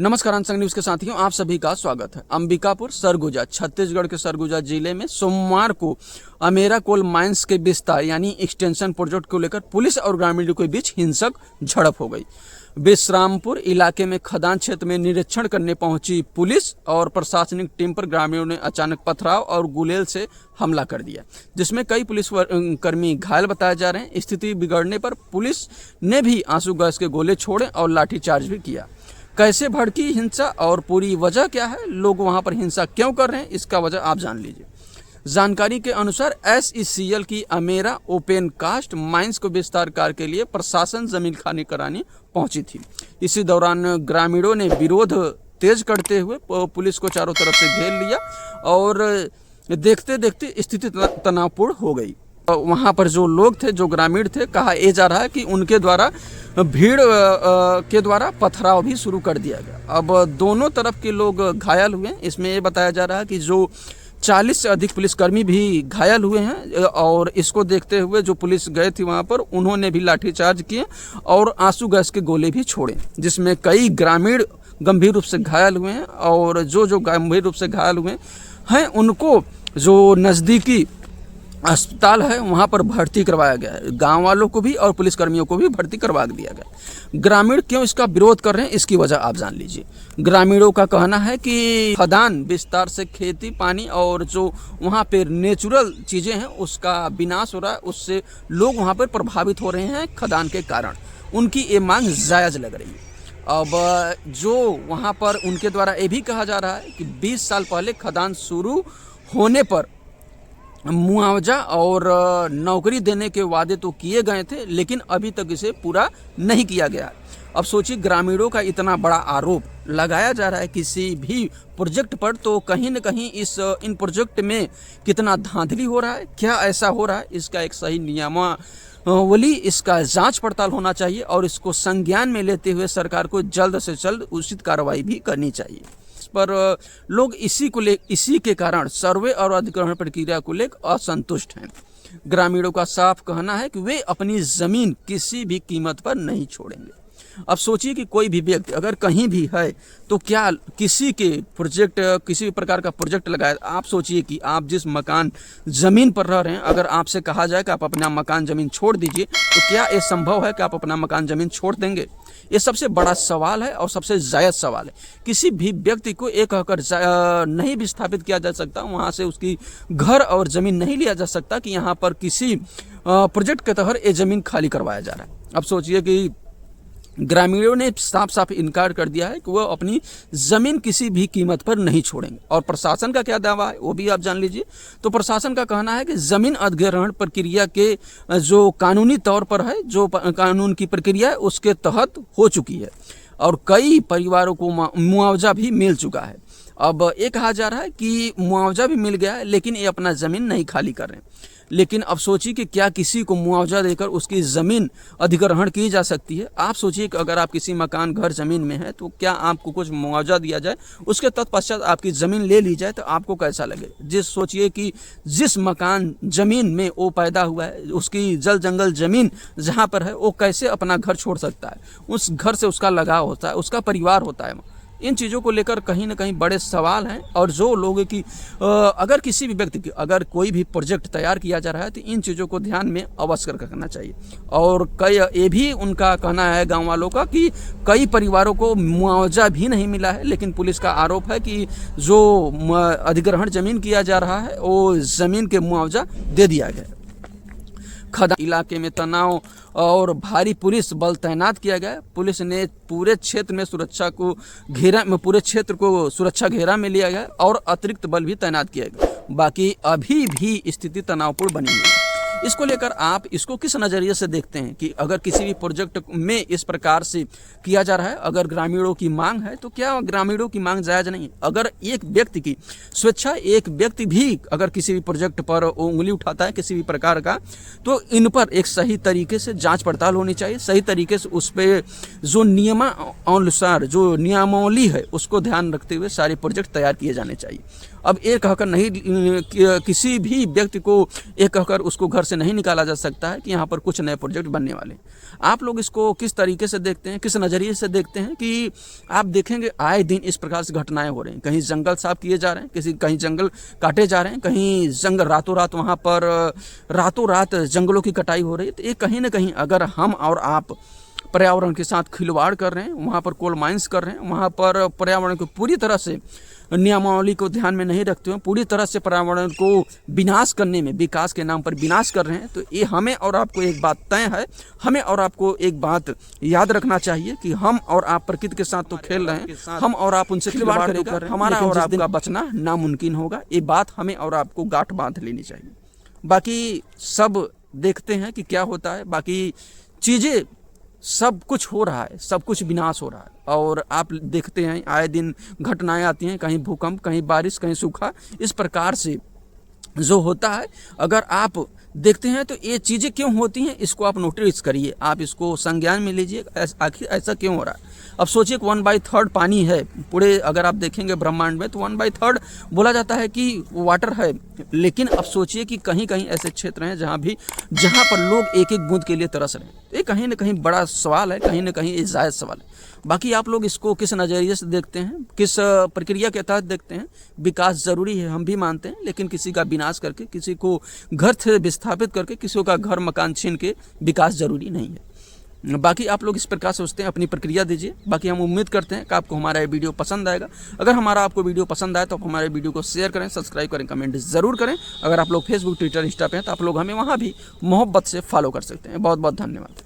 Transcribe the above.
नमस्कार, अंशंग न्यूज के साथियों, आप सभी का स्वागत है। अंबिकापुर सरगुजा, छत्तीसगढ़ के सरगुजा जिले में सोमवार को अमेरा कोल माइंस के विस्तार यानी एक्सटेंशन प्रोजेक्ट को लेकर पुलिस और ग्रामीणों के बीच हिंसक झड़प हो गई। विश्रामपुर इलाके में खदान क्षेत्र में निरीक्षण करने पहुंची पुलिस और प्रशासनिक टीम पर ग्रामीणों ने अचानक पथराव और गुलेल से हमला कर दिया, जिसमें कई पुलिस कर्मी घायल बताए जा रहे हैं। स्थिति बिगड़ने पर पुलिस ने भी आंसू गैस के गोले छोड़े और लाठीचार्ज भी किया। कैसे भड़की हिंसा और पूरी वजह क्या है, लोग वहां पर हिंसा क्यों कर रहे हैं, इसका वजह आप जान लीजिए। जानकारी के अनुसार SECL की अमेरा ओपन कास्ट माइंस को विस्तार कार्य के लिए प्रशासन जमीन खाली कराने पहुंची थी। इसी दौरान ग्रामीणों ने विरोध तेज करते हुए पुलिस को चारों तरफ से घेर लिया और देखते देखते स्थिति तनावपूर्ण हो गई। वहाँ पर जो लोग थे, जो ग्रामीण थे, कहा जा रहा है कि उनके द्वारा भीड़ के द्वारा पथराव भी शुरू कर दिया गया। अब दोनों तरफ के लोग घायल हुए। इसमें ये बताया जा रहा है कि जो 40 से अधिक पुलिसकर्मी भी घायल हुए हैं और इसको देखते हुए जो पुलिस गए थी वहाँ पर, उन्होंने भी लाठीचार्ज किए और आंसू गैस के गोले भी छोड़े, जिसमें कई ग्रामीण गंभीर रूप से घायल हुए हैं। और जो गंभीर रूप से घायल हुए हैं उनको जो नज़दीकी अस्पताल है वहाँ पर भर्ती करवाया गया है। गांव वालों को भी और पुलिसकर्मियों को भी भर्ती करवा दिया गया। ग्रामीण क्यों इसका विरोध कर रहे हैं, इसकी वजह आप जान लीजिए। ग्रामीणों का कहना है कि खदान विस्तार से खेती पानी और जो वहाँ पर नेचुरल चीज़ें हैं उसका विनाश हो रहा है, उससे लोग वहाँ पर प्रभावित हो रहे हैं खदान के कारण। उनकी ये मांग जायज़ लग रही है। अब जो वहाँ पर उनके द्वारा ये भी कहा जा रहा है कि 20 साल पहले खदान शुरू होने पर मुआवजा और नौकरी देने के वादे तो किए गए थे, लेकिन अभी तक इसे पूरा नहीं किया गया। अब सोचिए, ग्रामीणों का इतना बड़ा आरोप लगाया जा रहा है किसी भी प्रोजेक्ट पर, तो कहीं न कहीं इन प्रोजेक्ट में कितना धांधली हो रहा है, क्या ऐसा हो रहा है, इसका एक सही नियमावली, इसका जांच पड़ताल होना चाहिए और इसको संज्ञान में लेते हुए सरकार को जल्द से जल्द उचित कार्रवाई भी करनी चाहिए। पर लोग इसी के कारण सर्वे और अधिग्रहण प्रक्रिया को लेकर असंतुष्ट हैं। ग्रामीणों का साफ कहना है कि वे अपनी जमीन किसी भी कीमत पर नहीं छोड़ेंगे। अब सोचिए कि कोई भी व्यक्ति अगर कहीं भी है तो क्या किसी भी प्रकार का प्रोजेक्ट लगाए। आप सोचिए कि आप जिस मकान ज़मीन पर रह रहे हैं, अगर आपसे कहा जाए कि आप अपना मकान ज़मीन छोड़ दीजिए, तो क्या ये संभव है कि आप अपना मकान ज़मीन छोड़ देंगे? ये सबसे बड़ा सवाल है और सबसे जायज़ सवाल है। किसी भी व्यक्ति को एक कहकर नहीं विस्थापित किया जा सकता, वहाँ से उसकी घर और ज़मीन नहीं लिया जा सकता कि यहाँ पर किसी प्रोजेक्ट के तहत ये ज़मीन खाली करवाया जा रहा है। अब सोचिए कि ग्रामीणों ने साफ साफ इनकार कर दिया है कि वो अपनी ज़मीन किसी भी कीमत पर नहीं छोड़ेंगे। और प्रशासन का क्या दावा है वो भी आप जान लीजिए। तो प्रशासन का कहना है कि ज़मीन अधिग्रहण प्रक्रिया के जो कानूनी तौर पर है, जो कानून की प्रक्रिया है उसके तहत हो चुकी है और कई परिवारों को मुआवजा भी मिल चुका है। अब ये कहा जा रहा है कि मुआवजा भी मिल गया है, लेकिन ये अपना ज़मीन नहीं खाली कर रहे हैं। लेकिन अब सोचिए कि क्या किसी को मुआवजा देकर उसकी ज़मीन अधिग्रहण की जा सकती है? आप सोचिए कि अगर आप किसी मकान घर ज़मीन में है तो क्या आपको कुछ मुआवजा दिया जाए, उसके तत्पश्चात आपकी ज़मीन ले ली जाए, तो आपको कैसा लगे? सोचिए कि जिस मकान ज़मीन में वो पैदा हुआ है, उसकी जल जंगल ज़मीन जहाँ पर है, वो कैसे अपना घर छोड़ सकता है? उस घर से उसका लगाव होता है, उसका परिवार होता है। इन चीज़ों को लेकर कहीं ना कहीं बड़े सवाल हैं। और जो लोगों की अगर किसी भी व्यक्ति की अगर कोई भी प्रोजेक्ट तैयार किया जा रहा है तो इन चीज़ों को ध्यान में अवश्य रखना चाहिए। और ये भी उनका कहना है गांव वालों का कि कई परिवारों को मुआवजा भी नहीं मिला है, लेकिन पुलिस का आरोप है कि जो अधिग्रहण ज़मीन किया जा रहा है वो ज़मीन के मुआवजा दे दिया गया। खदान इलाके में तनाव और भारी पुलिस बल तैनात किया गया। पुलिस ने पूरे क्षेत्र में पूरे क्षेत्र को सुरक्षा घेरा में लिया गया और अतिरिक्त बल भी तैनात किया गया। बाकी अभी भी स्थिति तनावपूर्ण बनी हुई है। इसको लेकर आप इसको किस नज़रिए से देखते हैं कि अगर किसी भी प्रोजेक्ट में इस प्रकार से किया जा रहा है, अगर ग्रामीणों की मांग है तो क्या ग्रामीणों की मांग जायज़ नहीं? अगर एक व्यक्ति की स्वेच्छा, एक व्यक्ति भी अगर किसी भी प्रोजेक्ट पर उंगली उठाता है किसी भी प्रकार का, तो इन पर एक सही तरीके से जांच पड़ताल होनी चाहिए। सही तरीके से उस पर जो नियमानुसार जो नियमावली है उसको ध्यान रखते हुए सारे प्रोजेक्ट तैयार किए जाने चाहिए। अब ये कहकर नहीं किसी भी व्यक्ति को ये कहकर उसको घर से नहीं निकाला जा सकता है कि यहाँ पर कुछ नए प्रोजेक्ट बनने वाले। आप लोग इसको किस तरीके से देखते हैं, किस नज़रिए से देखते हैं कि आप देखेंगे आए दिन इस प्रकार से घटनाएं हो रही हैं। कहीं जंगल साफ किए जा रहे हैं, कहीं जंगल काटे जा रहे हैं, कहीं जंगल रातों रात वहाँ पर रातों रात जंगलों की कटाई हो रही है। तो ये कहीं ना कहीं अगर हम और आप पर्यावरण के साथ खिलवाड़ कर रहे हैं, वहाँ पर कोल माइंस कर रहे हैं, वहाँ पर पर्यावरण को पूरी तरह से नियमावली को ध्यान में नहीं रखते हुए पूरी तरह से पर्यावरण को विनाश करने में, विकास के नाम पर विनाश कर रहे हैं, तो ये हमें और आपको एक बात तय है, हमें और आपको एक बात याद रखना चाहिए कि हम और आप प्रकृति के साथ तो खेल रहे हैं, हम और आप उनसे खिलवाड़ कर रहे हैं, हमारा और आपका बचना नामुमकिन होगा। ये बात हमें और आपको गांठ बांध लेनी चाहिए। बाकी सब देखते हैं कि क्या होता है, बाकी चीज़ें सब कुछ हो रहा है, सब कुछ विनाश हो रहा है। और आप देखते हैं आए दिन घटनाएं आती हैं, कहीं भूकंप, कहीं बारिश, कहीं सूखा, इस प्रकार से जो होता है। अगर आप देखते हैं तो ये चीज़ें क्यों होती हैं, इसको आप नोटिस करिए, आप इसको संज्ञान में लीजिए, आखिर ऐसा क्यों हो रहा है। अब सोचिए कि 1/3 पानी है पूरे, अगर आप देखेंगे ब्रह्मांड में तो 1/3 बोला जाता है कि वाटर है, लेकिन अब सोचिए कि कहीं कहीं ऐसे क्षेत्र हैं जहाँ पर लोग एक एक बूंद के लिए तरस रहे हैं। ये कहीं ना कहीं बड़ा सवाल है, कहीं ना कहीं ये जायज़ सवाल है। बाकी आप लोग इसको किस नज़रिए से देखते हैं, किस प्रक्रिया के तहत देखते हैं। विकास ज़रूरी है, हम भी मानते हैं, लेकिन किसी का विनाश करके, किसी को घर से विस्थापित करके, किसी का घर मकान छीन के विकास ज़रूरी नहीं है। बाकी आप लोग इस प्रकार सोचते हैं, अपनी प्रक्रिया दीजिए। बाकी हम उम्मीद करते हैं कि आपको हमारा ये वीडियो पसंद आएगा। अगर हमारा आपको वीडियो पसंद आए तो आप हमारे वीडियो को शेयर करें, सब्सक्राइब करें, कमेंट ज़रूर करें। अगर आप लोग फेसबुक, ट्विटर, इंस्टा पे हैं तो आप लोग हमें वहाँ भी मोहब्बत से फॉलो कर सकते हैं। बहुत बहुत धन्यवाद।